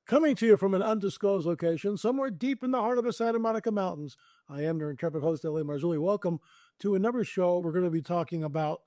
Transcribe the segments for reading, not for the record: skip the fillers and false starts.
Coming to you from an undisclosed location, somewhere deep in the heart of the Santa Monica Mountains, I am your intrepid host, L.A. Marzulli. Welcome to another show. We're going to be talking about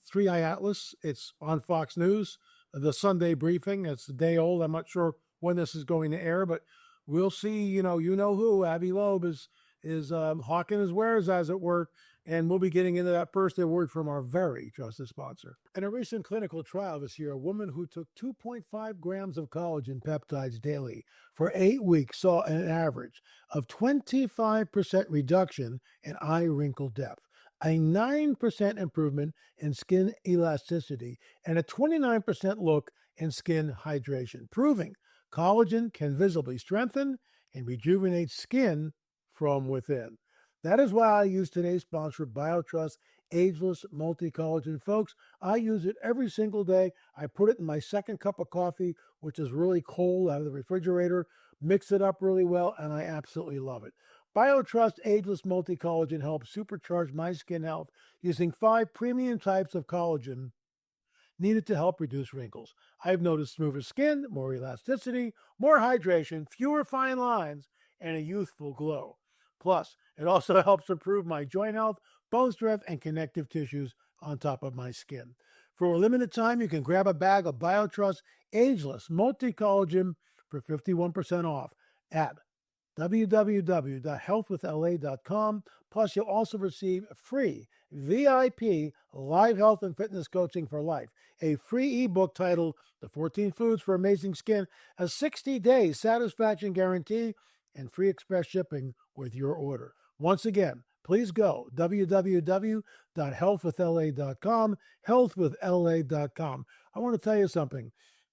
Three Eye Atlas. It's on Fox News, the Sunday briefing. It's a day old. I'm not sure when this is going to air, but we'll see. You know who Avi Loeb is hawking his wares, as it were. And we'll be getting into that first word from our very trusted sponsor. In a recent clinical trial this year, a woman who took 2.5 grams of collagen peptides daily for 8 weeks saw an average of 25% reduction in eye wrinkle depth, a 9% improvement in skin elasticity, and a 29% look in skin hydration, proving collagen can visibly strengthen and rejuvenate skin from within. That is why I use today's sponsor, BioTrust Ageless Multi-Collagen. Folks, I use it every single day. I put it in my second cup of coffee, which is really cold out of the refrigerator, mix it up really well, and I absolutely love it. BioTrust Ageless Multi-Collagen helps supercharge my skin health using 5 premium types of collagen needed to help reduce wrinkles. I've noticed smoother skin, more elasticity, more hydration, fewer fine lines, and a youthful glow. Plus, it also helps improve my joint health, bone strength, and connective tissues on top of my skin. For a limited time, you can grab a bag of BioTrust Ageless Multi-Collagen for 51% off at www.healthwithla.com. Plus, you'll also receive free VIP live health and fitness coaching for life, a free ebook titled The 14 Foods for Amazing Skin, a 60-day satisfaction guarantee, and free express shipping with your order. Once again, please go www.healthwithla.com, healthwithla.com. I want to tell you something.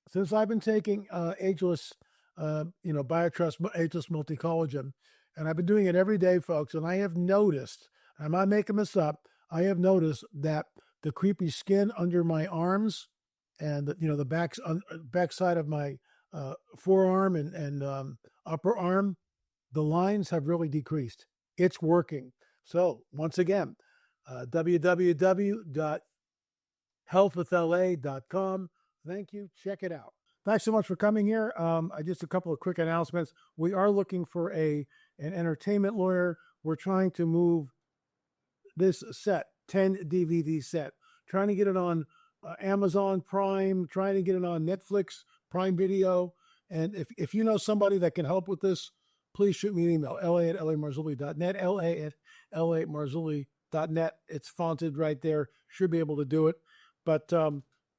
Since I've been taking Ageless, BioTrust Ageless Multi-Collagen, and I've been doing it every day, folks, and I have noticed, I'm not making this up, I have noticed that the creepy skin under my arms and the backside of my forearm and upper arm, the lines have really decreased. It's working. So once again, www.healthwithla.com. Thank you. Check it out. Thanks so much for coming here. Just a couple of quick announcements. We are looking for an entertainment lawyer. We're trying to move this set, 10 DVD set, trying to get it on Amazon Prime, trying to get it on Netflix, Prime Video. And if you know somebody that can help with this, please shoot me an email, la@lamarzulli.net, la@lamarzulli.net. It's fonted right there. Should be able to do it. But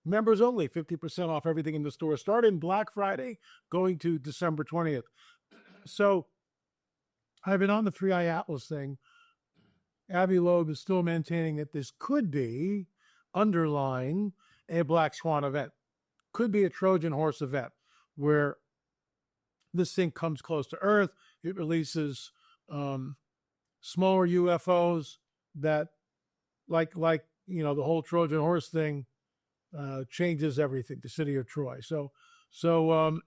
members only, 50% off everything in the store, starting Black Friday, going to December 20th. So I've been on the Three Eye Atlas thing. Avi Loeb is still maintaining that this could be, underlying, a Black Swan event. Could be a Trojan horse event where this thing comes close to Earth. It releases smaller UFOs that, like the whole Trojan horse thing, changes everything. The city of Troy. So for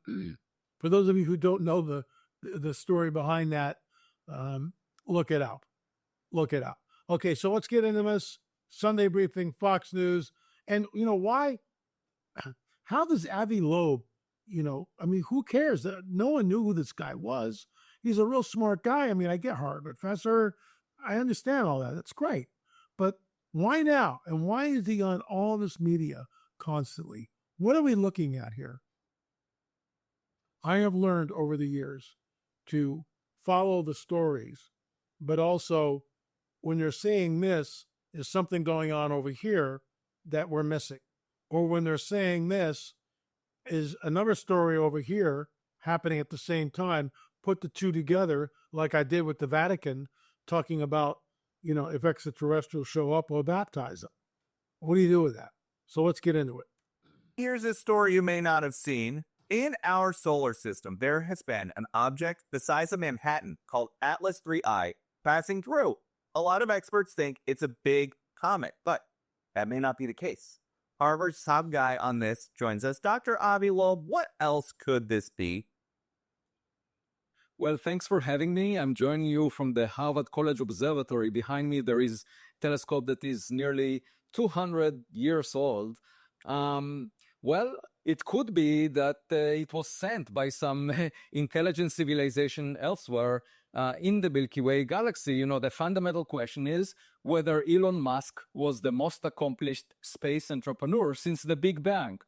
those of you who don't know the story behind that, look it up. Okay, so let's get into this Sunday briefing, Fox News, and why? How does Avi Loeb? Who cares? No one knew who this guy was. He's a real smart guy. I get Harvard professor. I understand all that. That's great. But why now? And why is he on all this media constantly? What are we looking at here? I have learned over the years to follow the stories, but also when you're saying this, is something going on over here that we're missing. Or when they're saying this, is another story over here happening at the same time. Put the two together, like I did with the Vatican, talking about, if extraterrestrials show up, we'll baptize them. What do you do with that? So let's get into it. Here's a story you may not have seen. In our solar system, there has been an object the size of Manhattan called Atlas 3I passing through. A lot of experts think it's a big comet, but that may not be the case. Harvard's top guy on this joins us. Dr. Avi Loeb, what else could this be? Well, thanks for having me. I'm joining you from the Harvard College Observatory. Behind me, there is a telescope that is nearly 200 years old. Well, it could be that it was sent by some intelligent civilization elsewhere in the Milky Way galaxy. You know, the fundamental question is whether Elon Musk was the most accomplished space entrepreneur since the Big Bang,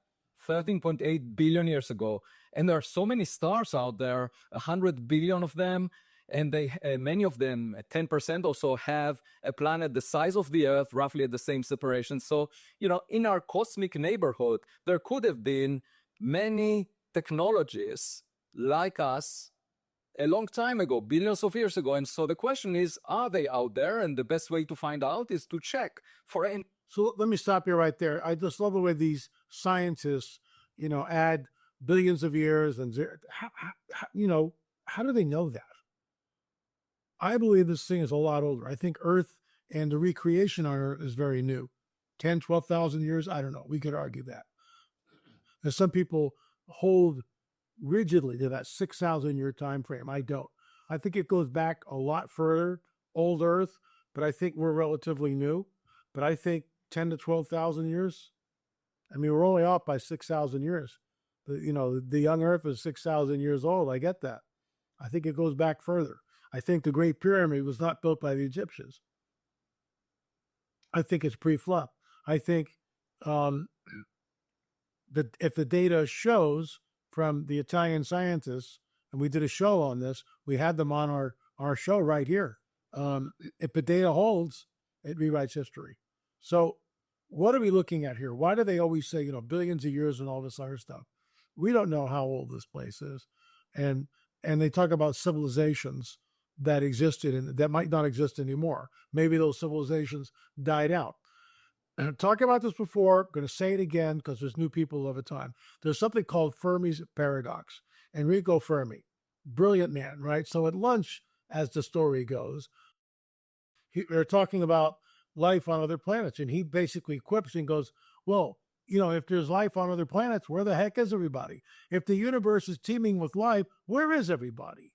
13.8 billion years ago. And there are so many stars out there, 100 billion of them, and they many of them, 10% or so, have a planet the size of the Earth, roughly at the same separation. So, you know, in our cosmic neighborhood, there could have been many technologies like us a long time ago, billions of years ago. And so the question is, are they out there? And the best way to find out is to check for any. So let me stop you right there. I just love the way these scientists, you know, add billions of years and you know, how do they know that? I believe this thing is a lot older. I think Earth and the recreation on Earth is very new. 10, 12,000 years, I don't know. We could argue that. And some people hold rigidly to that 6,000 year time frame. I don't. I think it goes back a lot further, old Earth, but I think we're relatively new. But I think 10 to 12,000 years. I mean, we're only off by 6,000 years. You know, the young Earth is 6,000 years old. I get that. I think it goes back further. I think the Great Pyramid was not built by the Egyptians. I think it's pre-flood. I think that if the data shows from the Italian scientists, and we did a show on this, we had them on our show right here. If the data holds, it rewrites history. So what are we looking at here? Why do they always say, you know, billions of years and all this other stuff? We don't know how old this place is. And they talk about civilizations that existed and that might not exist anymore. Maybe those civilizations died out. And I've talked about this before, I'm going to say it again because there's new people all the time. There's something called Fermi's paradox. Enrico Fermi, brilliant man, right? So at lunch, as the story goes, they're talking about life on other planets. And he basically quips and goes, well, you know, if there's life on other planets, where the heck is everybody? If the universe is teeming with life, where is everybody?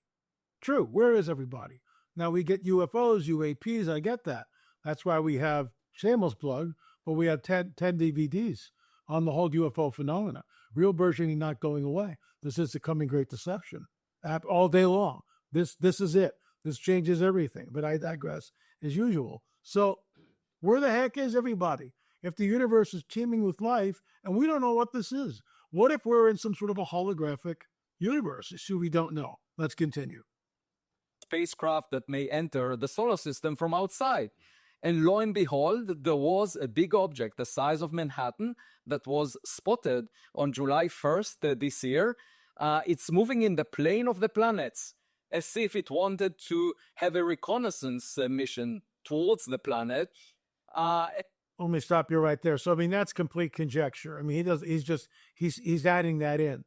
True, where is everybody? Now we get UFOs, UAPs, I get that. That's why we have, shameless plug, but we have 10 DVDs on the whole UFO phenomena. Real versioning not going away. This is the coming great deception. All day long. This is it. This changes everything. But I digress, as usual. So where the heck is everybody? If the universe is teeming with life, and we don't know what this is. What if we're in some sort of a holographic universe? So we don't know. Let's continue. Spacecraft that may enter the solar system from outside. And lo and behold, there was a big object the size of Manhattan that was spotted on July 1st this year. It's moving in the plane of the planets, as if it wanted to have a reconnaissance mission towards the planet. Let me stop you right there. So I mean, that's complete conjecture. I mean, he's adding that in,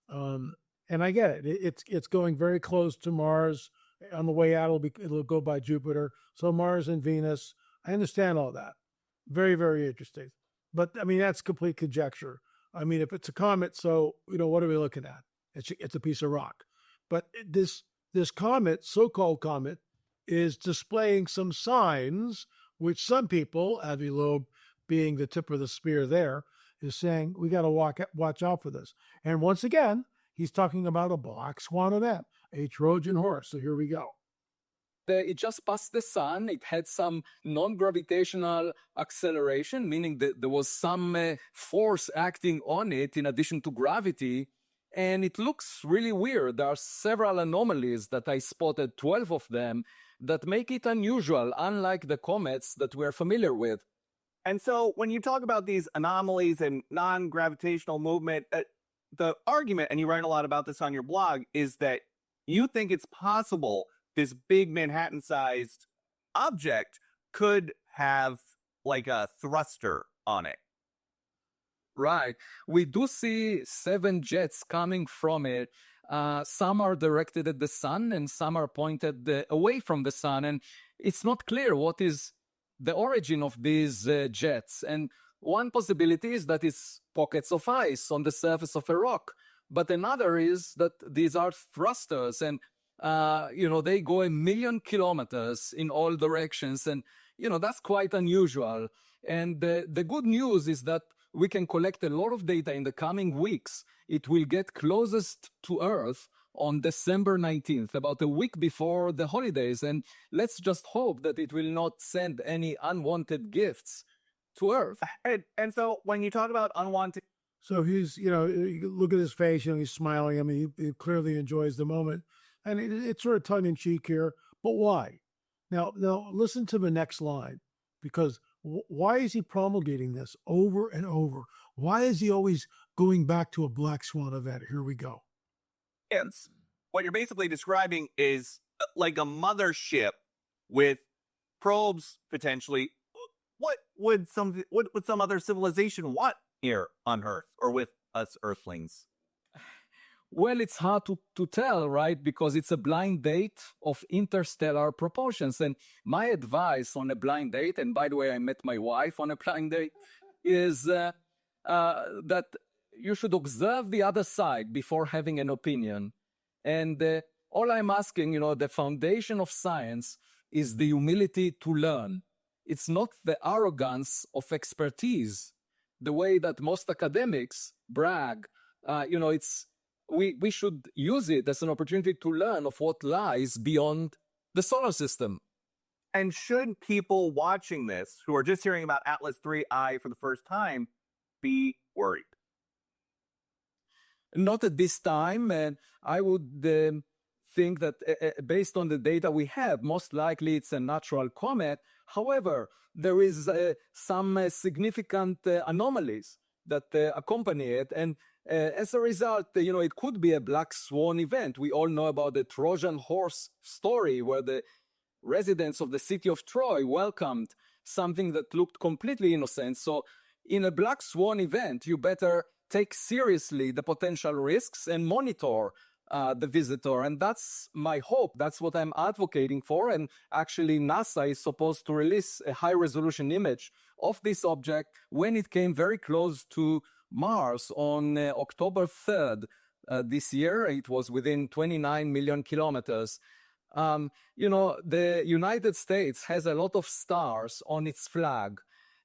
and I get it. It's going very close to Mars. On the way out, it'll go by Jupiter. So Mars and Venus. I understand all that. Very, very interesting. But I mean, that's complete conjecture. I mean, if it's a comet, so you know, what are we looking at? It's a piece of rock. But this comet, so-called comet, is displaying some signs, which some people, Avi Loeb being the tip of the spear there, is saying we got to watch out for this. And once again, he's talking about a black swan event, a Trojan horse. So here we go. It just passed the sun. It had some non-gravitational acceleration, meaning that there was some force acting on it in addition to gravity. And it looks really weird. There are several anomalies that I spotted, 12 of them, that make it unusual, unlike the comets that we're familiar with. And so when you talk about these anomalies and non-gravitational movement, the argument, and you write a lot about this on your blog, is that you think it's possible this big Manhattan-sized object could have like a thruster on it. Right. We do see 7 jets coming from it. Some are directed at the sun and some are pointed away from the sun. And it's not clear what is the origin of these jets. And one possibility is that it's pockets of ice on the surface of a rock. But another is that these are thrusters and they go 1 million kilometers in all directions. And, that's quite unusual. And the good news is that we can collect a lot of data in the coming weeks. It will get closest to Earth on December 19th, about a week before the holidays. And let's just hope that it will not send any unwanted gifts to Earth. And so when you talk about unwanted, So he's, you look at his face, he's smiling. I mean, he clearly enjoys the moment. And it's sort of tongue in cheek here. But why? Now, listen to the next line, because why is he promulgating this over and over? Why is he always going back to a black swan event? Here we go. what you're basically describing is like a mothership with probes potentially. What would some other civilization want here on Earth or with us Earthlings? Well, it's hard to tell, right? Because it's a blind date of interstellar proportions. And my advice on a blind date, and by the way, I met my wife on a blind date, is that you should observe the other side before having an opinion. And all I'm asking, the foundation of science is the humility to learn. It's not the arrogance of expertise, the way that most academics brag. We should use it as an opportunity to learn of what lies beyond the solar system. And should people watching this, who are just hearing about Atlas 3I for the first time, be worried? Not at this time, and I would think that based on the data we have, most likely it's a natural comet. However, there is some significant anomalies that accompany it, and as a result, it could be a black swan event. We all know about the Trojan horse story, where the residents of the city of Troy welcomed something that looked completely innocent. So in a black swan event, you better take seriously the potential risks and monitor the visitor. And that's my hope. That's what I'm advocating for. And actually, NASA is supposed to release a high-resolution image of this object when it came very close to Mars on October 3rd this year. It was within 29 million kilometers. The United States has a lot of stars on its flag.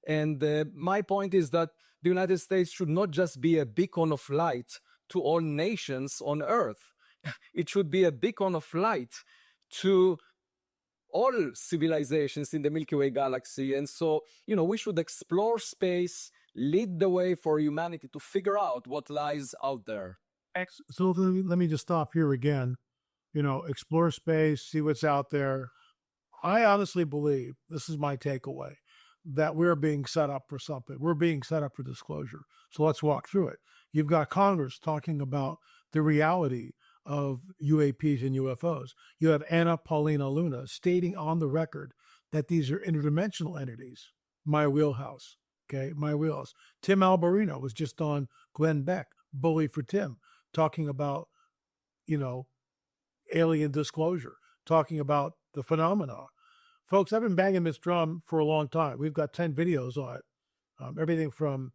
And my point is that the United States should not just be a beacon of light to all nations on Earth. It should be a beacon of light to all civilizations in the Milky Way galaxy. And so, we should explore space, lead the way for humanity to figure out what lies out there. So let me just stop here again. Explore space, see what's out there. I honestly believe, this is my takeaway, that we're being set up for something. We're being set up for disclosure. So let's walk through it. You've got Congress talking about the reality of UAPs and UFOs. You have Anna Paulina Luna stating on the record that these are interdimensional entities. My wheelhouse. Okay, my wheelhouse. Tim Alberino was just on Glenn Beck, Bully for Tim, talking about, alien disclosure, talking about the phenomena. Folks, I've been banging this drum for a long time. We've got 10 videos on it. Everything from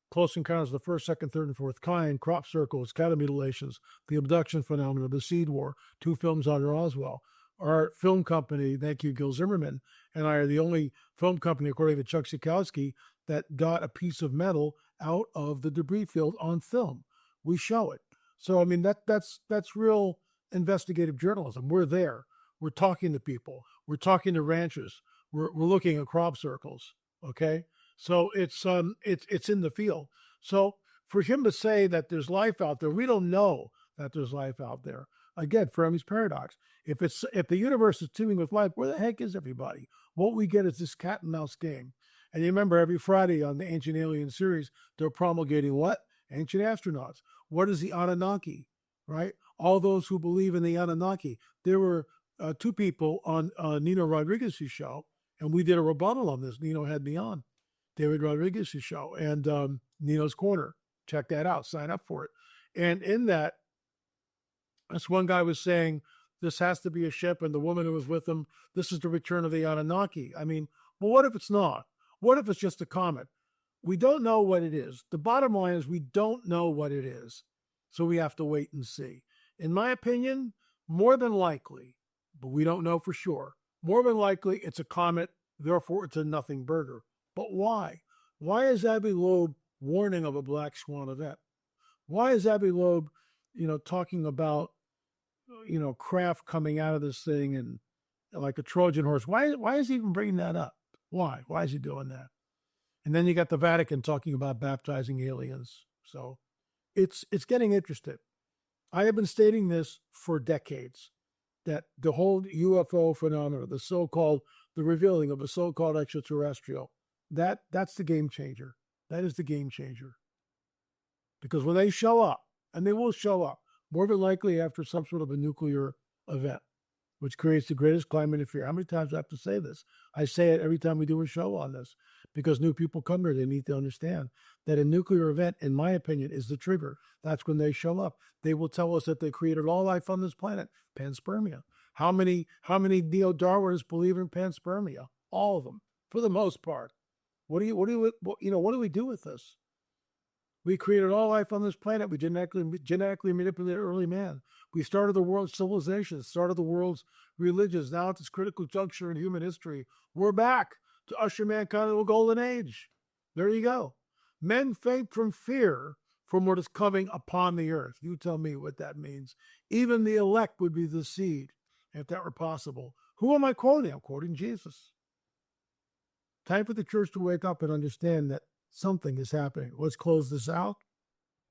Close Encounters of the First, Second, Third, and Fourth Kind, Crop Circles, Cattle Mutilations, The Abduction Phenomena, The Seed War, 2 films on Roswell. Our film company, thank you, Gil Zimmerman, and I are the only film company, according to Chuck Sikowski, that got a piece of metal out of the debris field on film. We show it. So, I mean, that's real investigative journalism. We're there. We're talking to people. We're talking to ranchers. We're looking at crop circles. Okay, so it's in the field. So for him to say that there's life out there, we don't know that there's life out there. Again, Fermi's paradox. If the universe is teeming with life, where the heck is everybody? What we get is this cat and mouse game. And you remember every Friday on the Ancient Alien series, they're promulgating what? Ancient astronauts. What is the Anunnaki? Right? All those who believe in the Anunnaki. There were 2 people on Nino Rodriguez's show, and we did a rebuttal on this. Nino had me on David Rodriguez's show and Nino's Corner. Check that out. Sign up for it. And in that, this one guy was saying, this has to be a ship, and the woman who was with him, this is the return of the Anunnaki. I mean, well, what if it's not? What if it's just a comet? We don't know what it is. The bottom line is we don't know what it is. So we have to wait and see. In my opinion, more than likely, but we don't know for sure, more than likely it's a comet, therefore it's a nothing burger. But why? Why is Avi Loeb warning of a black swan event. Why is Abbey Loeb, talking about, craft coming out of this thing and like a Trojan horse? Why is he even bringing that up? Why? Why is he doing that? And then you got the Vatican talking about baptizing aliens. So it's getting interesting. I have been stating this for decades, that the whole UFO phenomena, the revealing of a so-called extraterrestrial, that's the game changer. That is the game changer. Because when they show up, and they will show up, more than likely after some sort of a nuclear event, which creates the greatest climate of fear. How many times do I have to say this? I say it every time we do a show on this, because new people come here. They need to understand that a nuclear event, in my opinion, is the trigger. That's when they show up. They will tell us that they created all life on this planet, panspermia. How many neo-Darwinists believe in panspermia? All of them, for the most part. What do we do with this? We created all life on this planet. We genetically manipulated early man. We started the world's civilization, started the world's religions. Now at this critical juncture in human history, we're back to usher mankind into a golden age. There you go. Men faint from fear from what is coming upon the earth. You tell me what that means. Even the elect would be deceived, if that were possible. Who am I quoting? I'm quoting Jesus. Time for the church to wake up and understand that something is happening. Let's close this out.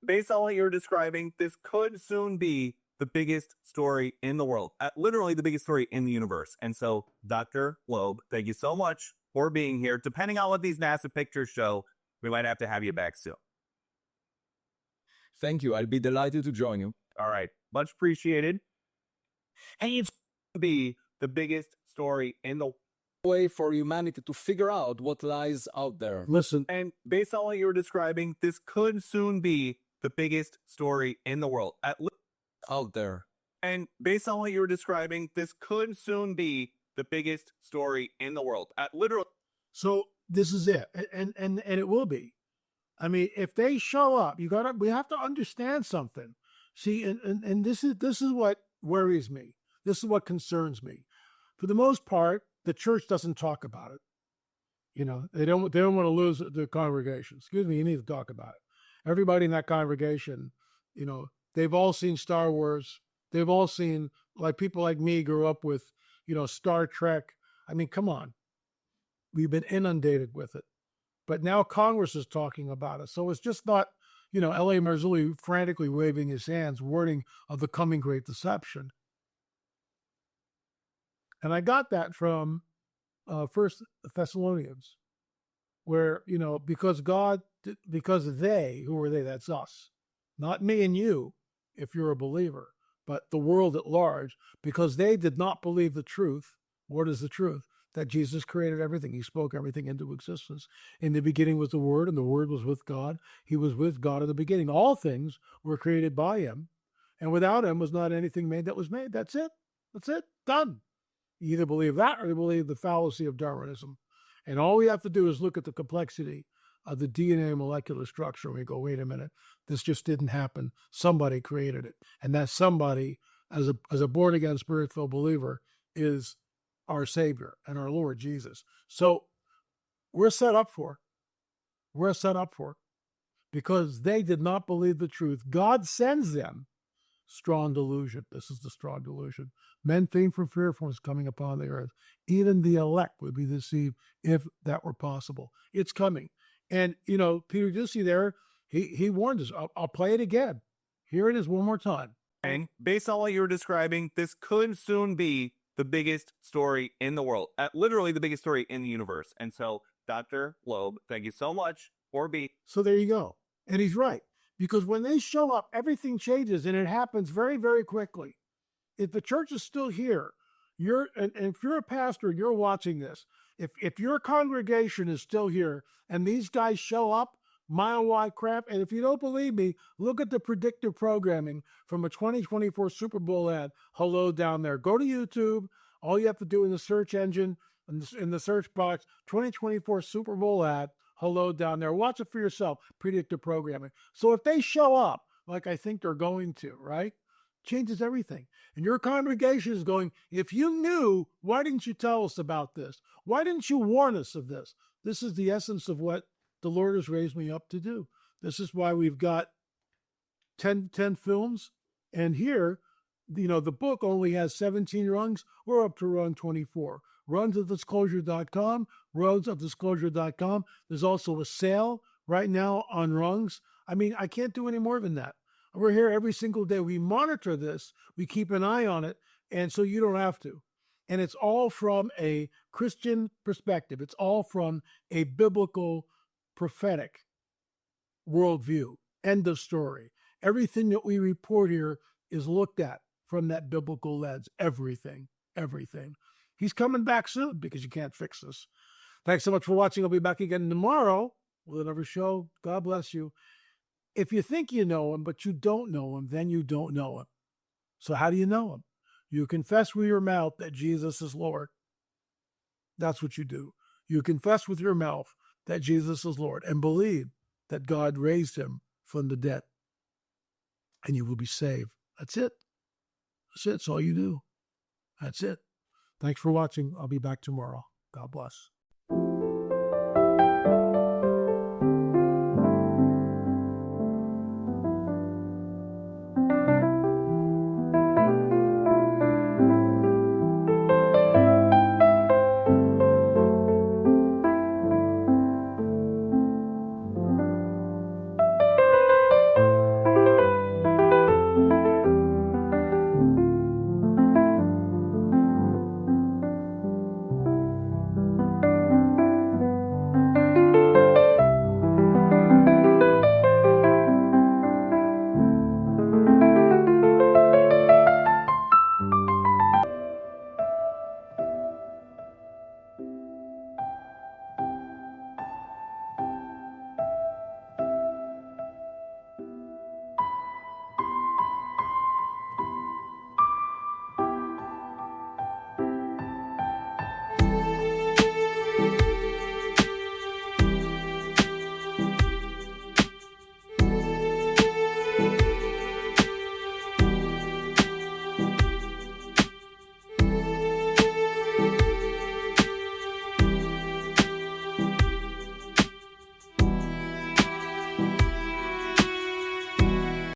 Based on what you're describing, this could soon be the biggest story in the world, literally the biggest story in the universe. And so, Dr. Loeb, thank you so much for being here. Depending on what these NASA pictures show, we might have to have you back soon. Thank you. I'll be delighted to join you. All right. Much appreciated. And it's going to be the biggest story in the way for humanity to figure out what lies out there. Listen. And based on what you were describing, this could soon be the biggest story in the world. Out there. And based on what you were describing, this could soon be the biggest story in the world. Literally. So this is it. And it will be. I mean, if they show up, we have to understand something. See, and this is what worries me. This is what concerns me. For the most part, the church doesn't talk about it. They don't want to lose the congregation. Excuse me, you need to talk about it. Everybody in that congregation, they've all seen Star Wars. They've all seen, like people like me grew up with, Star Trek. I mean, come on. We've been inundated with it. But now Congress is talking about it. So it's just not, L.A. Marzulli frantically waving his hands, warning of the coming great deception. And I got that from First Thessalonians, where, because they, who are they? That's us, not me and you, if you're a believer, but the world at large, because they did not believe the truth. What is the truth? That Jesus created everything. He spoke everything into existence. In the beginning was the Word, and the Word was with God. He was with God in the beginning. All things were created by him, and without him was not anything made that was made. That's it. That's it. Done. You either believe that or you believe the fallacy of Darwinism. And all we have to do is look at the complexity of the DNA molecular structure, and we go, wait a minute, this just didn't happen. Somebody created it. And that somebody, as a born-again, spirit-filled believer, is our Savior and our Lord Jesus. So we're set up for it. We're set up for it. Because they did not believe the truth. God sends them strong delusion. This is the strong delusion. Men faint for fear from what's coming upon the earth. Even the elect would be deceived if that were possible. It's coming. And, Peter Ducey there, he warned us. I'll play it again. Here it is one more time. And based on what you were describing, this could soon be the biggest story in the world. Literally the biggest story in the universe. And so, Dr. Loeb, thank you so much for being. So there you go. And he's right. Because when they show up, everything changes, and it happens very, very quickly. If the church is still here, and if you're a pastor and you're watching this, if your congregation is still here and these guys show up, mile-wide crap, and if you don't believe me, look at the predictive programming from a 2024 Super Bowl ad, hello down there. Go to YouTube. All you have to do in the search engine, in the search box, 2024 Super Bowl ad, hello down there. Watch it for yourself, predictive programming. So if they show up, like I think they're going to, right? Changes everything. And your congregation is going, if you knew, why didn't you tell us about this? Why didn't you warn us of this? This is the essence of what the Lord has raised me up to do. This is why we've got 10 films. And here, the book only has 17 rungs. We're up to rung 24. Runsofdisclosure.com, runsofdisclosure.com. There's also a sale right now on rungs. I mean, I can't do any more than that. We're here every single day. We monitor this. We keep an eye on it. And so you don't have to. And it's all from a Christian perspective. It's all from a biblical, prophetic worldview. End of story. Everything that we report here is looked at from that biblical lens. Everything. He's coming back soon because you can't fix this. Thanks so much for watching. I'll be back again tomorrow with another show. God bless you. If you think you know him, but you don't know him, then you don't know him. So how do you know him? You confess with your mouth that Jesus is Lord. That's what you do. You confess with your mouth that Jesus is Lord and believe that God raised him from the dead. And you will be saved. That's it. That's all you do. That's it. Thanks for watching. I'll be back tomorrow. God bless.